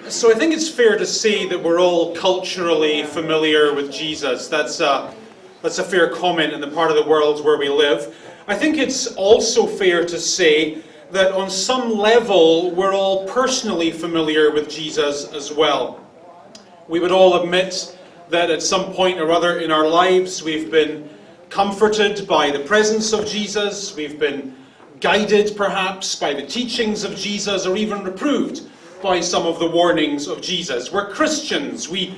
So I think it's fair to say that we're all culturally familiar with Jesus. That's a fair comment in the part of the world where we live. I think it's also fair to say that on some level we're all personally familiar with Jesus as well. We would all admit that at some point or other in our lives we've been comforted by the presence of Jesus, we've been guided perhaps by the teachings of Jesus, or even reproved by some of the warnings of Jesus. We're Christians, we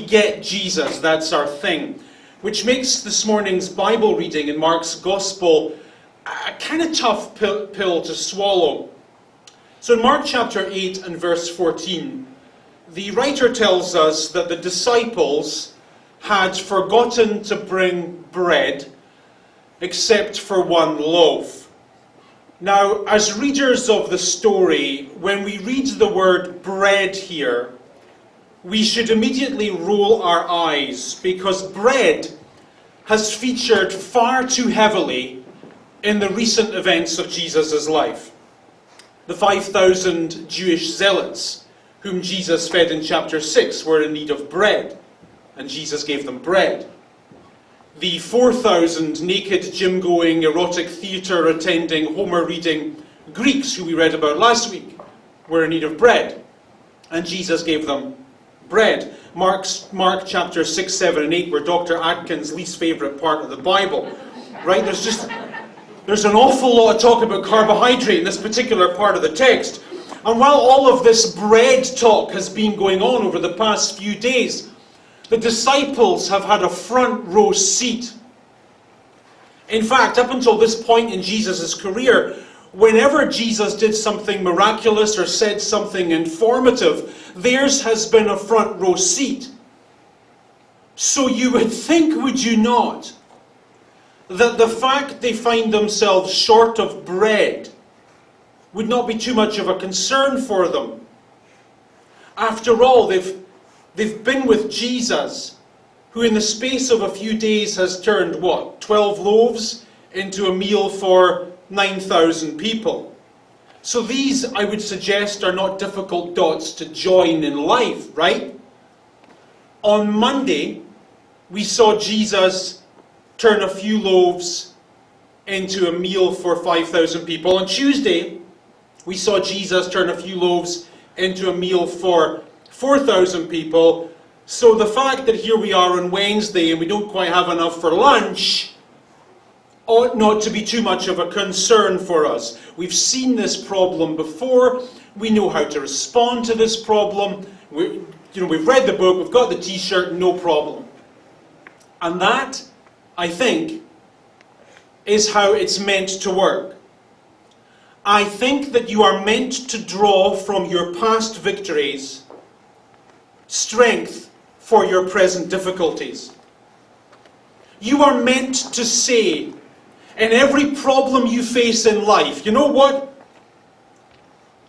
get Jesus, that's our thing. Which makes this morning's Bible reading in Mark's Gospel a kind of tough pill to swallow. So in Mark chapter 8 and verse 14, the writer tells us that the disciples had forgotten to bring bread except for one loaf. Now, as readers of the story, when we read the word bread here, we should immediately roll our eyes, because bread has featured far too heavily in the recent events of Jesus' life. The 5,000 Jewish zealots whom Jesus fed in chapter 6 were in need of bread, and Jesus gave them bread. The 4,000 naked gym-going, erotic theatre-attending, Homer-reading Greeks who we read about last week were in need of bread, and Jesus gave them bread. Mark chapter 6, 7 and 8 were Dr. Atkins' least favourite part of the Bible. Right? There's an awful lot of talk about carbohydrate in this particular part of the text. And while all of this bread talk has been going on over the past few days, the disciples have had a front row seat. In fact, up until this point in Jesus' career, whenever Jesus did something miraculous or said something informative, theirs has been a front row seat. So you would think, would you not, that the fact they find themselves short of bread would not be too much of a concern for them. After all, they've been with Jesus, who in the space of a few days has turned, 12 loaves into a meal for 9,000 people. So these, I would suggest, are not difficult dots to join in life, right? On Monday, we saw Jesus turn a few loaves into a meal for 5,000 people. On Tuesday, we saw Jesus turn a few loaves into a meal for 4,000 people. So the fact that here we are on Wednesday and we don't quite have enough for lunch ought not to be too much of a concern for us. We've seen this problem before. We know how to respond to this problem. We've read the book, we've got the t-shirt, no problem. And that, I think, is how it's meant to work. I think that you are meant to draw from your past victories strength for your present difficulties. You are meant to say, in every problem you face in life, you know what?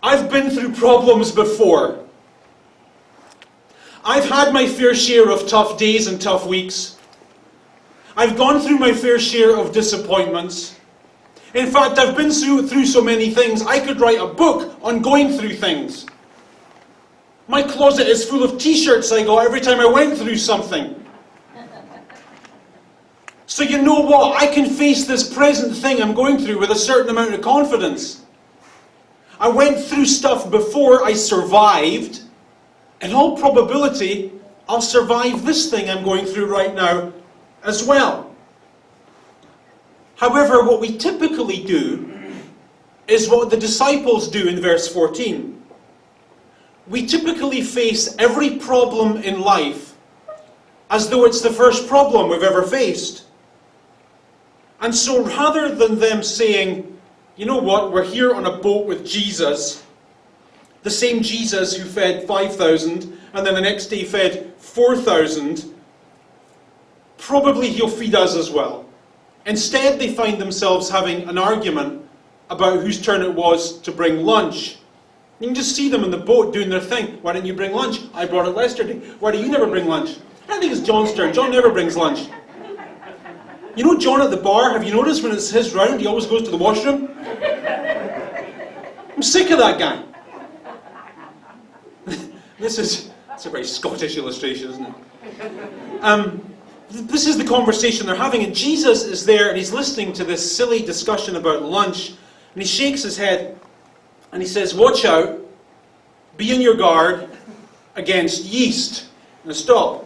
I've been through problems before. I've had my fair share of tough days and tough weeks. I've gone through my fair share of disappointments. In fact, I've been through so many things, I could write a book on going through things. My closet is full of t-shirts I got every time I went through something. So you know what? I can face this present thing I'm going through with a certain amount of confidence. I went through stuff before, I survived. In all probability, I'll survive this thing I'm going through right now as well. However, what we typically do is what the disciples do in verse 14. We typically face every problem in life as though it's the first problem we've ever faced. And so rather than them saying, you know what, we're here on a boat with Jesus, the same Jesus who fed 5,000 and then the next day fed 4,000, probably he'll feed us as well. Instead, they find themselves having an argument about whose turn it was to bring lunch. You can just see them in the boat doing their thing. Why didn't you bring lunch? I brought it yesterday. Why do you never bring lunch? I think it's John's turn. John never brings lunch. You know John at the bar? Have you noticed when it's his round, he always goes to the washroom? I'm sick of that guy. That's a very Scottish illustration, isn't it? This is the conversation they're having, and Jesus is there, and he's listening to this silly discussion about lunch, and he shakes his head, and he says, "Watch out, be on your guard against yeast." Now stop.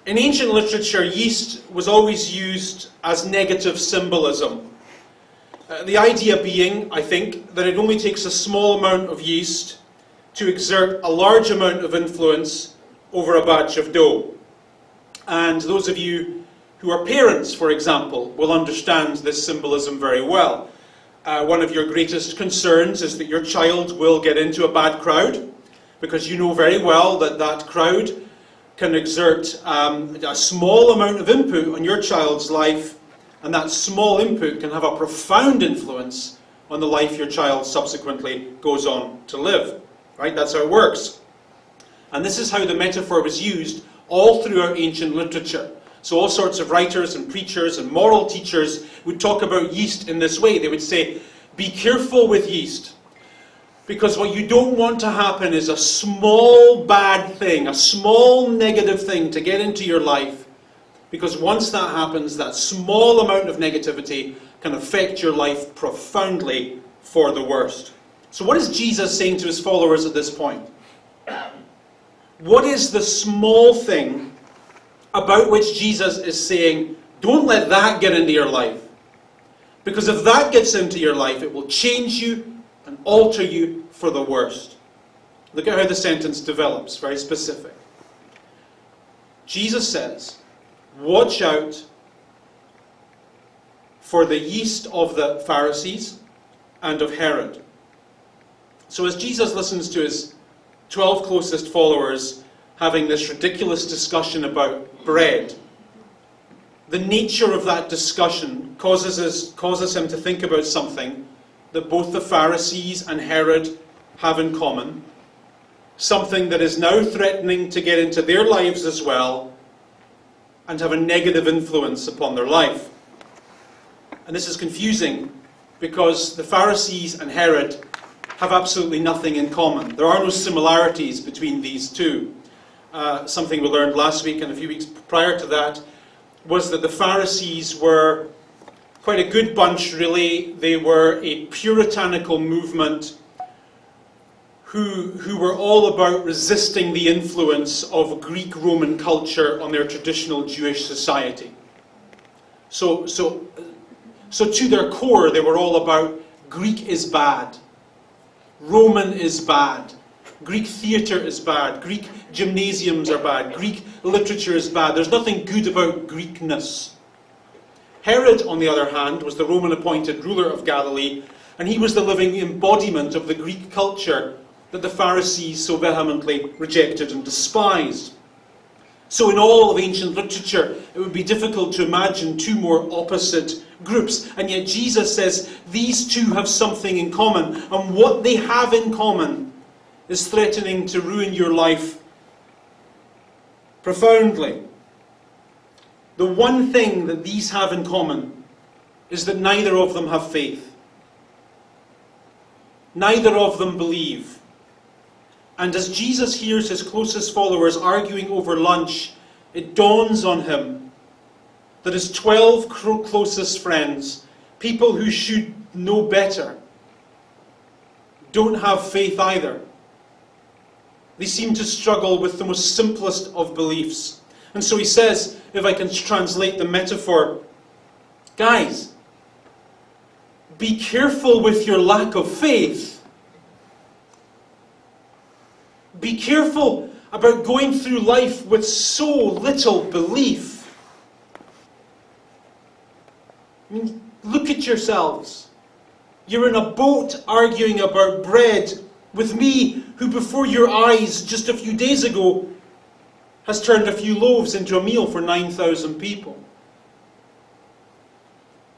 In ancient literature, yeast was always used as negative symbolism. The idea being, I think, that it only takes a small amount of yeast to exert a large amount of influence over a batch of dough. And those of you who are parents, for example, will understand this symbolism very well. One of your greatest concerns is that your child will get into a bad crowd, because you know very well that that crowd can exert a small amount of input on your child's life, and that small input can have a profound influence on the life your child subsequently goes on to live. Right? That's how it works. And this is how the metaphor was used all throughout ancient literature. So all sorts of writers and preachers and moral teachers would talk about yeast in this way. They would say, be careful with yeast. Because what you don't want to happen is a small bad thing, a small negative thing to get into your life. Because once that happens, that small amount of negativity can affect your life profoundly for the worst. So what is Jesus saying to his followers at this point? What is the small thing about which Jesus is saying, don't let that get into your life? Because if that gets into your life, it will change you and alter you for the worst. Look at how the sentence develops, very specific. Jesus says, watch out for the yeast of the Pharisees and of Herod. So as Jesus listens to his 12 closest followers having this ridiculous discussion about bread, the nature of that discussion causes him to think about something that both the Pharisees and Herod have in common, something that is now threatening to get into their lives as well and have a negative influence upon their life. And this is confusing because the Pharisees and Herod have absolutely nothing in common. There are no similarities between these two. Something we learned last week and a few weeks prior to that was that the Pharisees were quite a good bunch, really. They were a puritanical movement who were all about resisting the influence of Greek-Roman culture on their traditional Jewish society. So to their core, they were all about Greek is bad, Roman is bad, Greek theatre is bad, Greek gymnasiums are bad, Greek literature is bad. There's nothing good about Greekness. Herod, on the other hand, was the Roman-appointed ruler of Galilee, and he was the living embodiment of the Greek culture that the Pharisees so vehemently rejected and despised. So in all of ancient literature, it would be difficult to imagine two more opposite groups, and yet Jesus says these two have something in common, and what they have in common is threatening to ruin your life profoundly. The one thing that these have in common is that neither of them have faith. Neither of them believe. And as Jesus hears his closest followers arguing over lunch, it dawns on him that his 12 closest friends, people who should know better, don't have faith either. They seem to struggle with the most simplest of beliefs. And so he says, if I can translate the metaphor, guys, be careful with your lack of faith. Be careful about going through life with so little belief. I mean, look at yourselves. You're in a boat arguing about bread with me, who before your eyes just a few days ago has turned a few loaves into a meal for 9,000 people.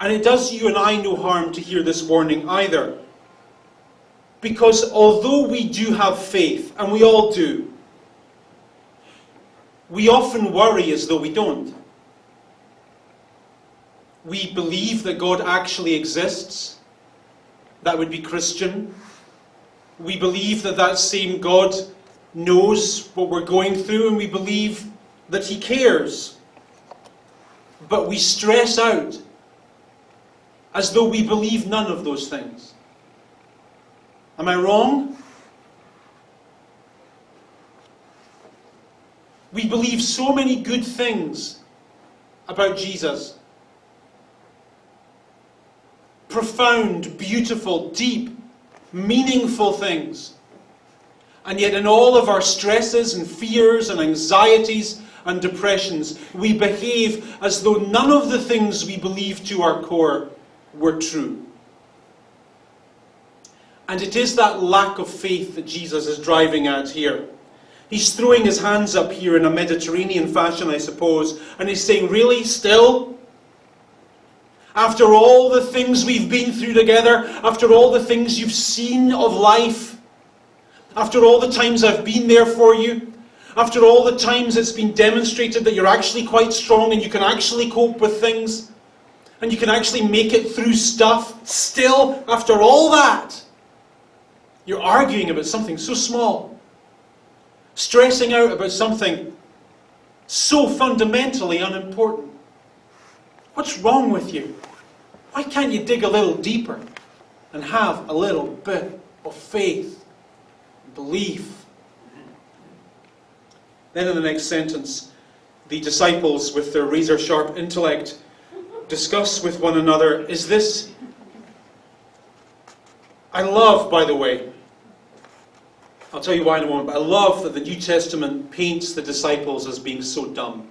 And it does you and I no harm to hear this warning either. Because although we do have faith, and we all do, we often worry as though we don't. We believe that God actually exists. That would be Christian. We believe that that same God knows what we're going through, and we believe that he cares. But we stress out as though we believe none of those things. Am I wrong? We believe so many good things about Jesus. Profound, beautiful, deep, meaningful things. And yet in all of our stresses and fears and anxieties and depressions, we behave as though none of the things we believe to our core were true. And it is that lack of faith that Jesus is driving at here. He's throwing his hands up here in a Mediterranean fashion, I suppose, and he's saying, really, still? After all the things we've been through together, after all the things you've seen of life, after all the times I've been there for you, after all the times it's been demonstrated that you're actually quite strong and you can actually cope with things, and you can actually make it through stuff, still, after all that, you're arguing about something so small, stressing out about something so fundamentally unimportant. What's wrong with you? Why can't you dig a little deeper and have a little bit of faith and belief? Then in the next sentence, the disciples, with their razor-sharp intellect, discuss with one another, is this... I love, by the way, I'll tell you why in a moment, but I love that the New Testament paints the disciples as being so dumb.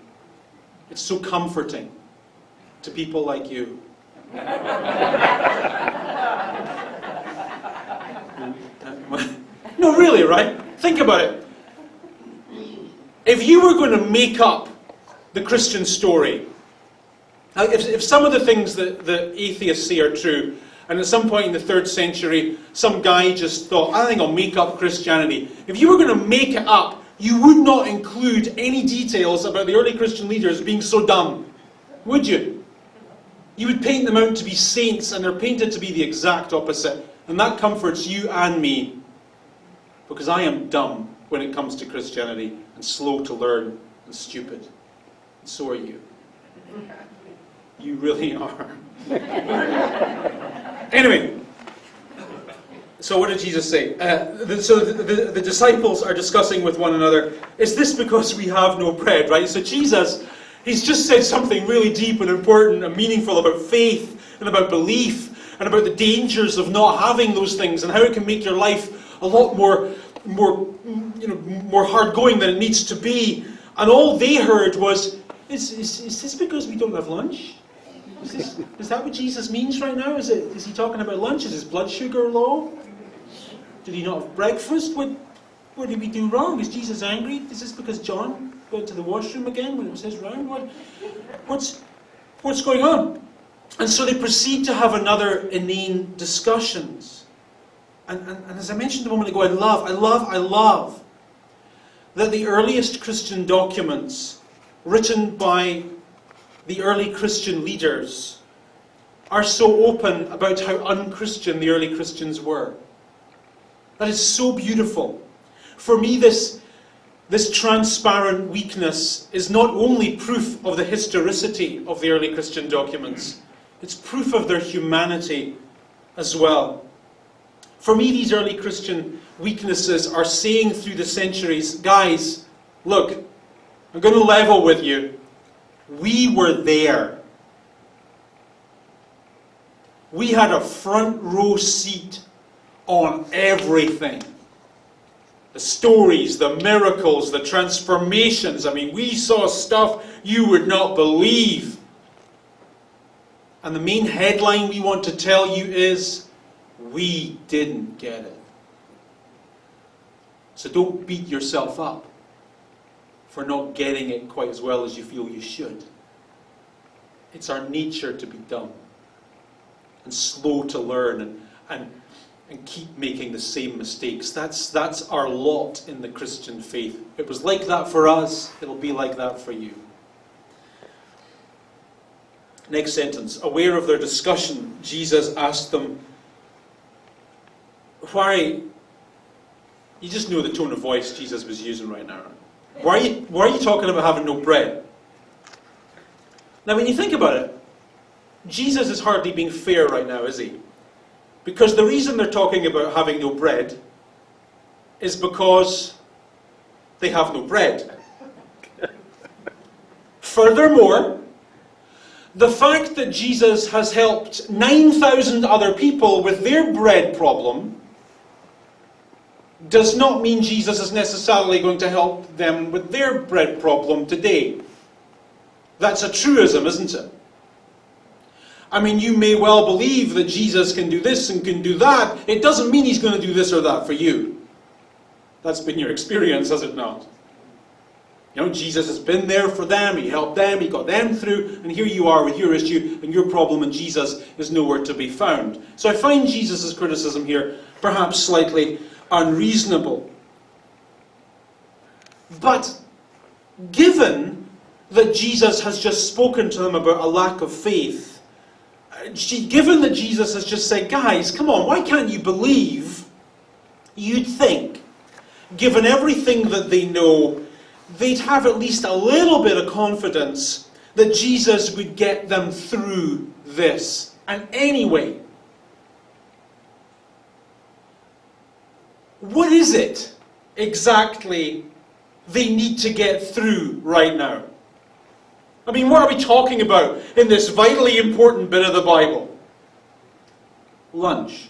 It's so comforting to people like you. No, really, right? Think about it. If you were going to make up the Christian story, if some of the things that the atheists say are true, and at some point in the 3rd century, some guy just thought, I think I'll make up Christianity. If you were going to make it up, you would not include any details about the early Christian leaders being so dumb, would you? You would paint them out to be saints, and they're painted to be the exact opposite. And that comforts you and me, because I am dumb when it comes to Christianity, and slow to learn, and stupid. And so are you. You really are. Anyway, so what did Jesus say? The disciples are discussing with one another, is this because we have no bread, right? So Jesus, he's just said something really deep and important and meaningful about faith and about belief and about the dangers of not having those things and how it can make your life a lot more hard going than it needs to be. And all they heard was, is this because we don't have lunch? Is that what Jesus means right now? Is he talking about lunch? Is his blood sugar low? Did he not have breakfast? What did we do wrong? Is Jesus angry? Is this because John went to the washroom again when it was his round? What's going on? And so they proceed to have another inane discussions. And as I mentioned a moment ago, I love that the earliest Christian documents written by the early Christian leaders are so open about how un-Christian the early Christians were. That is so beautiful. For me, this transparent weakness is not only proof of the historicity of the early Christian documents, it's proof of their humanity as well. For me, these early Christian weaknesses are saying through the centuries, guys, look, I'm going to level with you. We were there. We had a front row seat on everything. The stories, the miracles, the transformations. I mean, we saw stuff you would not believe. And the main headline we want to tell you is, we didn't get it. So don't beat yourself up for not getting it quite as well as you feel you should. It's our nature to be dumb and slow to learn and keep making the same mistakes. That's our lot in the Christian faith. It was like that for us, it'll be like that for you. Next sentence. Aware of their discussion, Jesus asked them, why You just know the tone of voice Jesus was using right now. Why are you talking about having no bread? Now, when you think about it, Jesus is hardly being fair right now, is he? Because the reason they're talking about having no bread is because they have no bread. Furthermore, the fact that Jesus has helped 9,000 other people with their bread problem does not mean Jesus is necessarily going to help them with their bread problem today. That's a truism, isn't it? I mean, you may well believe that Jesus can do this and can do that. It doesn't mean he's going to do this or that for you. That's been your experience, has it not? You know, Jesus has been there for them, he helped them, he got them through, and here you are with your issue and your problem, and Jesus is nowhere to be found. So I find Jesus' criticism here perhaps slightly unreasonable. But given that Jesus has just spoken to them about a lack of faith, given that Jesus has just said, guys, come on, why can't you believe? You'd think, given everything that they know, they'd have at least a little bit of confidence that Jesus would get them through this. And anyway, what is it exactly they need to get through right now? I mean, what are we talking about in this vitally important bit of the Bible? Lunch.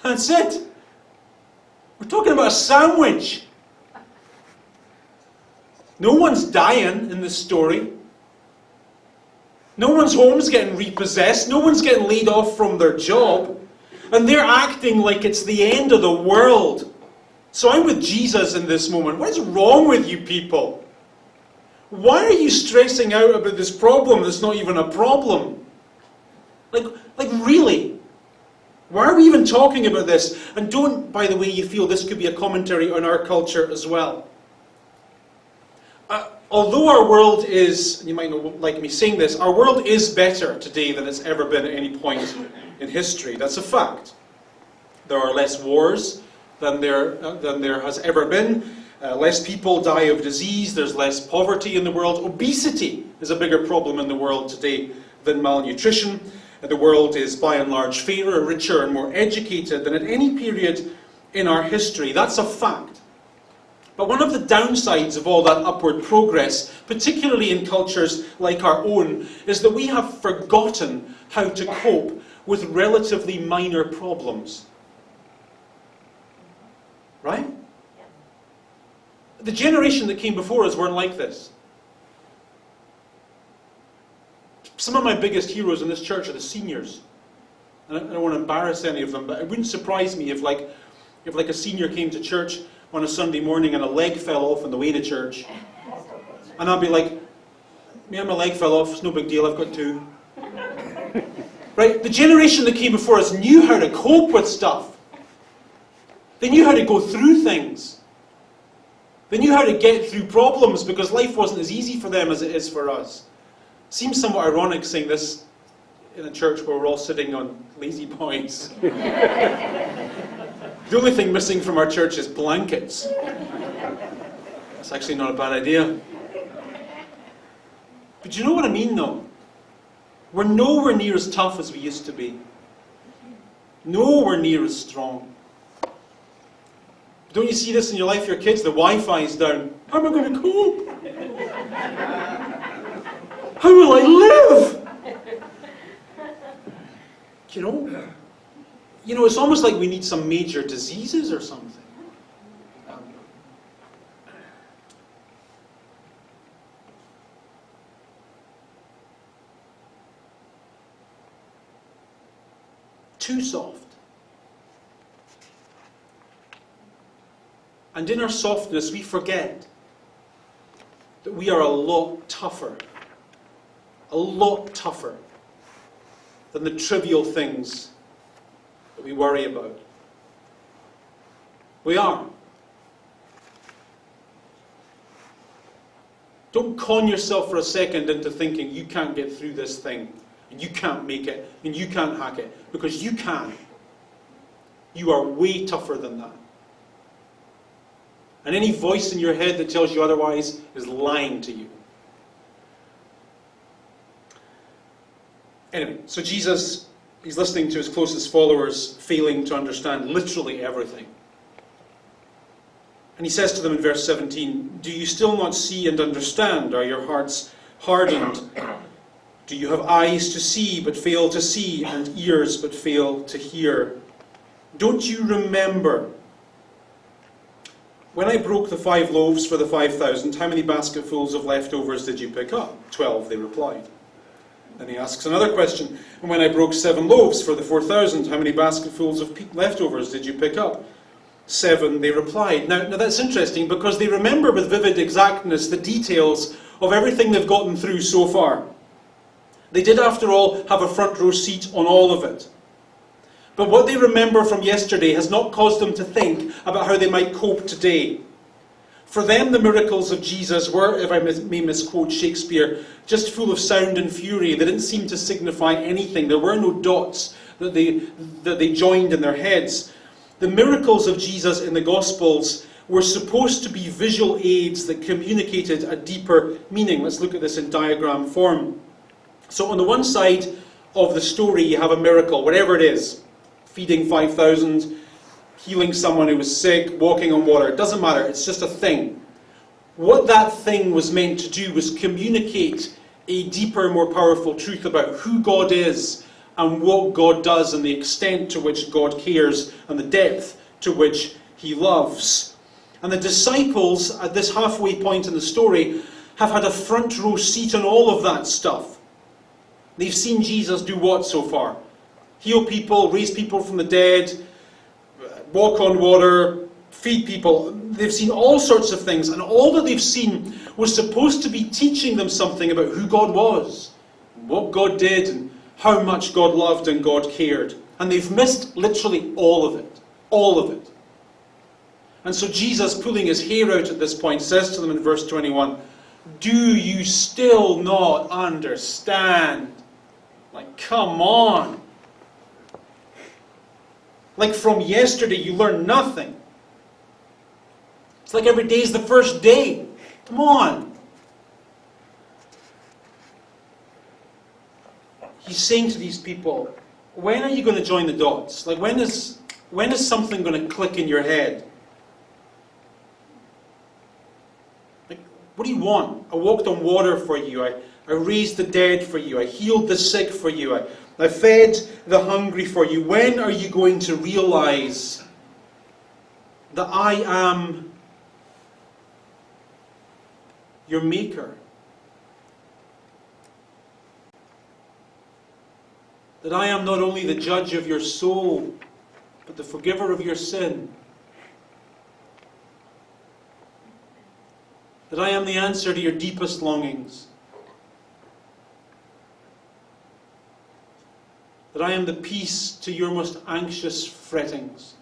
That's it. We're talking about a sandwich. No one's dying in this story. No one's home's getting repossessed. No one's getting laid off from their job. And they're acting like it's the end of the world. So I'm with Jesus in this moment. What is wrong with you people? Why are you stressing out about this problem that's not even a problem? Like really? Why are we even talking about this? And don't, by the way, you feel this could be a commentary on our culture as well. Although our world is, you might not like me saying this, our world is better today than it's ever been at any point in history. That's a fact. There are less wars than there has ever been. Less people die of disease. There's less poverty in the world. Obesity is a bigger problem in the world today than malnutrition. The world is by and large fairer, richer, and more educated than at any period in our history. That's a fact. But one of the downsides of all that upward progress, particularly in cultures like our own, is that we have forgotten how to cope with relatively minor problems. Right? The generation that came before us weren't like this. Some of my biggest heroes in this church are the seniors. And I don't want to embarrass any of them, but it wouldn't surprise me if a senior came to church on a Sunday morning and a leg fell off on the way to church. And I'd be like, yeah, my leg fell off, it's no big deal, I've got two. Right? The generation that came before us knew how to cope with stuff. They knew how to go through things. They knew how to get through problems because life wasn't as easy for them as it is for us. Seems somewhat ironic saying this in a church where we're all sitting on lazy boys. The only thing missing from our church is blankets. That's actually not a bad idea. But you know what I mean though? We're nowhere near as tough as we used to be. Nowhere near as strong. Don't you see this in your life, your kids? The Wi-Fi is down. How am I going to cope? How will I live? You know, it's almost like we need some major diseases or something. Too soft. And in our softness, we forget that we are a lot tougher than the trivial things that we worry about. We are. Don't con yourself for a second into thinking you can't get through this thing, and you can't make it, and you can't hack it, because you can. You are way tougher than that. And any voice in your head that tells you otherwise is lying to you. Anyway, so Jesus, he's listening to his closest followers, failing to understand literally everything. And he says to them in verse 17, "Do you still not see and understand? Are your hearts hardened? Do you have eyes to see but fail to see, and ears but fail to hear? Don't you remember? When I broke the 5 loaves for the 5,000, how many basketfuls of leftovers did you pick up?" 12, they replied. Then he asks another question. "And when I broke 7 loaves for the 4,000, how many basketfuls of leftovers did you pick up?" 7, they replied. Now that's interesting, because they remember with vivid exactness the details of everything they've gotten through so far. They did, after all, have a front row seat on all of it. But what they remember from yesterday has not caused them to think about how they might cope today. For them, the miracles of Jesus were, if I may misquote Shakespeare, just full of sound and fury. They didn't seem to signify anything. There were no dots that they joined in their heads. The miracles of Jesus in the Gospels were supposed to be visual aids that communicated a deeper meaning. Let's look at this in diagram form. So on the one side of the story, you have a miracle, whatever it is. Feeding 5,000, healing someone who was sick, walking on water. It doesn't matter, it's just a thing. What that thing was meant to do was communicate a deeper, more powerful truth about who God is and what God does, and the extent to which God cares and the depth to which he loves. And the disciples, at this halfway point in the story, have had a front row seat on all of that stuff. They've seen Jesus do what so far? Heal people, raise people from the dead, walk on water, feed people. They've seen all sorts of things, and all that they've seen was supposed to be teaching them something about who God was, what God did, and how much God loved and God cared. And they've missed literally all of it. All of it. And so Jesus, pulling his hair out at this point, says to them in verse 21, "Do you still not understand?" Like, come on. Like from yesterday you learned nothing. It's like every day is the first day. Come on. He's saying to these people, when are you going to join the dots? Like when is something going to click in your head? Like, what do you want? I walked on water for you. I raised the dead for you. I healed the sick for you. I fed the hungry for you. When are you going to realize that I am your maker? That I am not only the judge of your soul, but the forgiver of your sin. That I am the answer to your deepest longings. That I am the peace to your most anxious frettings.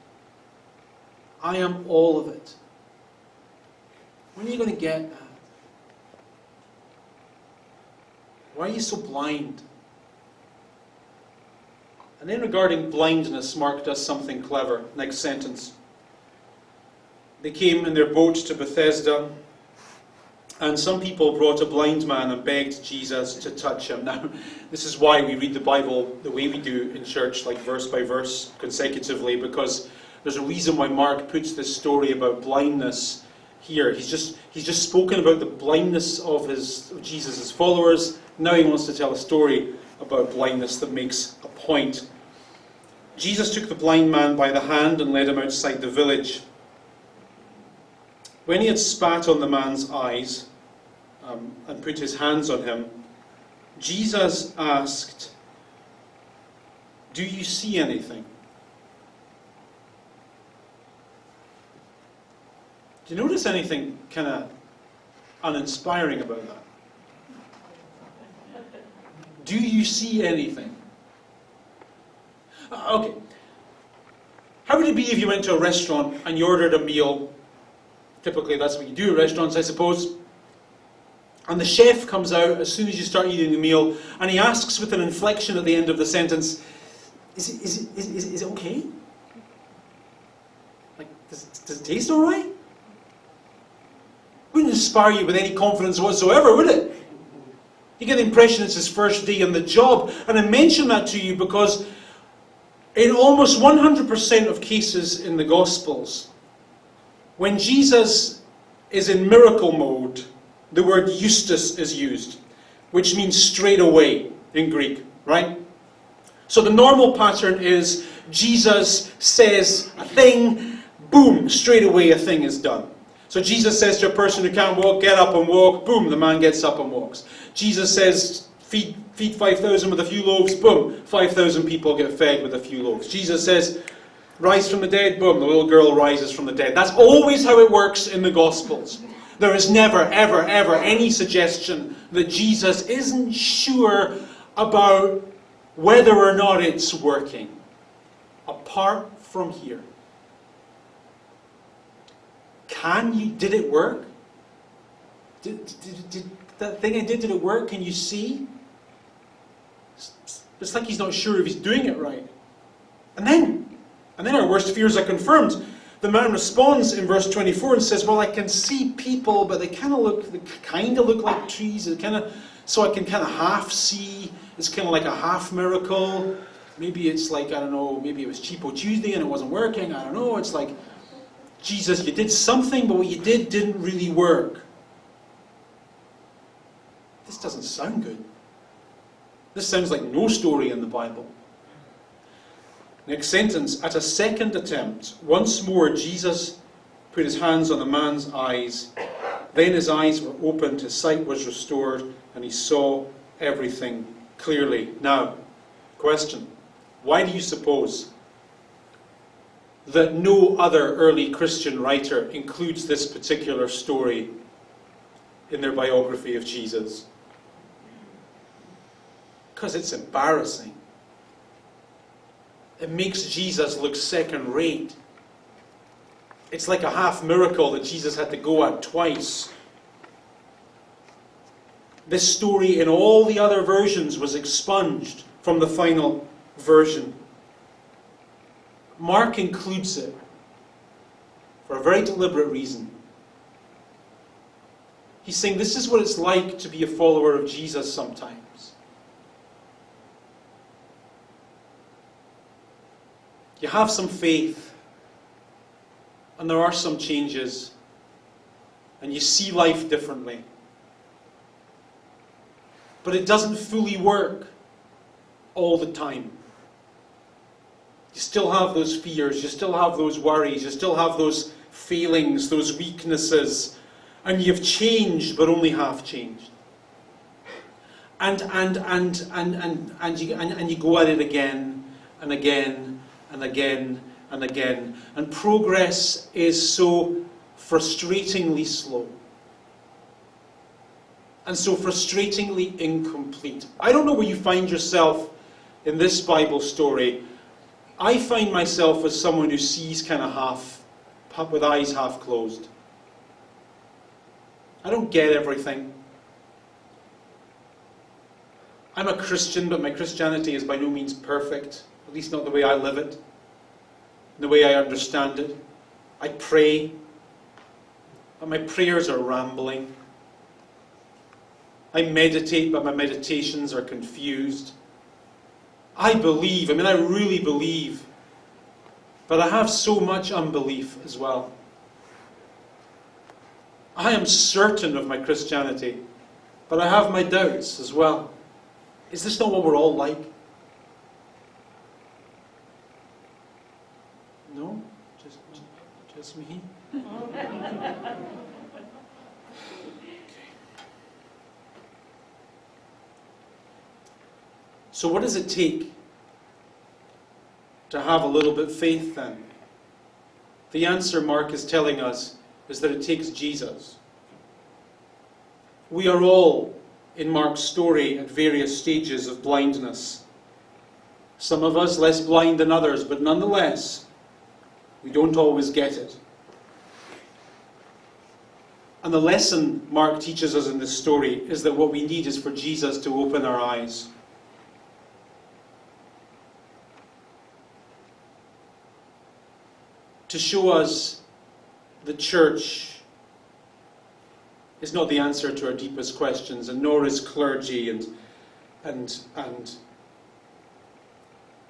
I am all of it. When are you going to get that? Why are you so blind? And then regarding blindness, Mark does something clever. Next sentence. They came in their boat to Bethesda, and some people brought a blind man and begged Jesus to touch him. Now, this is why we read the Bible the way we do in church, like verse by verse, consecutively, because there's a reason why Mark puts this story about blindness here. He's just spoken about the blindness of Jesus' followers. Now he wants to tell a story about blindness that makes a point. Jesus took the blind man by the hand and led him outside the village. When he had spat on the man's eyes and put his hands on him, Jesus asked, "Do you see anything?" Do you notice anything kind of uninspiring about that? Do you see anything? Okay. How would it be if you went to a restaurant and you ordered a meal? Typically that's what you do at restaurants, I suppose. And the chef comes out as soon as you start eating the meal, and he asks with an inflection at the end of the sentence, is it okay? Does it taste all right? Wouldn't inspire you with any confidence whatsoever, would it? You get the impression it's his first day on the job. And I mention that to you because in almost 100% of cases in the Gospels, when Jesus is in miracle mode, the word "eustos" is used, which means straight away in Greek, right? So the normal pattern is Jesus says a thing, boom, straight away a thing is done. So Jesus says to a person who can't walk, get up and walk, boom, the man gets up and walks. Jesus says, feed 5,000 with a few loaves, boom, 5,000 people get fed with a few loaves. Jesus says, rise from the dead, boom, the little girl rises from the dead. That's always how it works in the Gospels. There is never, ever, ever any suggestion that Jesus isn't sure about whether or not it's working, apart from here. Did it work? Did that thing I did it work? Can you see? It's like he's not sure if he's doing it right. And then our worst fears are confirmed. The man responds in verse 24 and says, well, I can see people, but they kind of look like trees. So I can kind of half see. It's kind of like a half miracle. Maybe it's like, I don't know, maybe it was Cheapo Tuesday and it wasn't working. I don't know. It's like, Jesus, you did something, but what you did didn't really work. This doesn't sound good. This sounds like no story in the Bible. Next sentence. At a second attempt, once more Jesus put his hands on the man's eyes. Then his eyes were opened, his sight was restored, and he saw everything clearly. Now, question. Why do you suppose that no other early Christian writer includes this particular story in their biography of Jesus? Because it's embarrassing. It makes Jesus look second rate. It's like a half miracle that Jesus had to go at twice. This story in all the other versions was expunged from the final version. Mark includes it for a very deliberate reason. He's saying this is what it's like to be a follower of Jesus sometimes. You have some faith, and there are some changes, and you see life differently. But it doesn't fully work all the time. You still have those fears, you still have those worries, you still have those failings, those weaknesses, and you've changed, but only half changed. And you go at it again and again and again and again. And progress is so frustratingly slow. And so frustratingly incomplete. I don't know where you find yourself in this Bible story. I find myself as someone who sees kind of half, with eyes half closed. I don't get everything. I'm a Christian, but my Christianity is by no means perfect. At least not the way I live it. The way I understand it. I pray, but my prayers are rambling. I meditate, but my meditations are confused. I believe, I really believe, but I have so much unbelief as well. I am certain of my Christianity, but I have my doubts as well. Is this not what we're all like? No? Just me? So what does it take to have a little bit of faith then? The answer Mark is telling us is that it takes Jesus. We are all, in Mark's story, at various stages of blindness. Some of us less blind than others, but nonetheless, we don't always get it. And the lesson Mark teaches us in this story is that what we need is for Jesus to open our eyes. To show us the church is not the answer to our deepest questions, and nor is clergy, and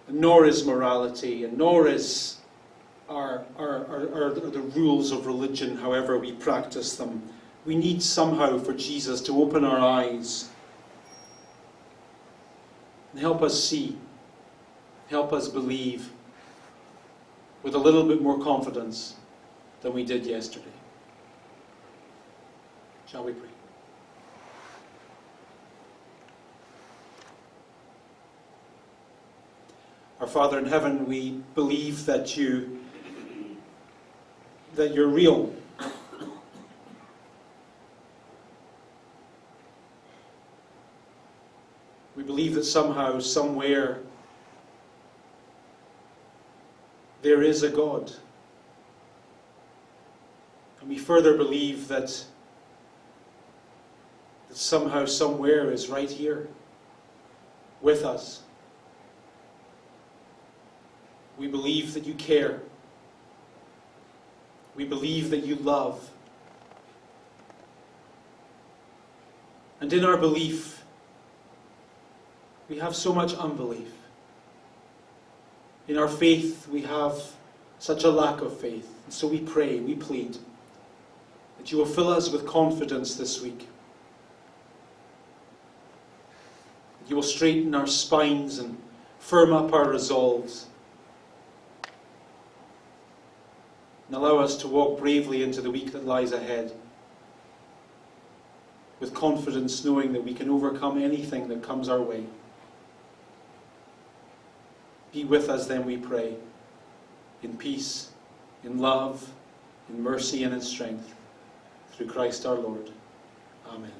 nor is morality, and nor is are the rules of religion, however we practice them. We need somehow for Jesus to open our eyes and help us see, help us believe with a little bit more confidence than we did yesterday. Shall we pray? Our Father in heaven, we believe that you're real. We believe that somehow, somewhere, there is a God. And we further believe that somehow, somewhere is right here with us. We believe that you care. We believe that you love. And in our belief, we have so much unbelief. In our faith, we have such a lack of faith. And so we pray, we plead, that you will fill us with confidence this week. That you will straighten our spines and firm up our resolves. And allow us to walk bravely into the week that lies ahead, with confidence, knowing that we can overcome anything that comes our way. Be with us then, we pray, in peace, in love, in mercy and in strength, through Christ our Lord. Amen.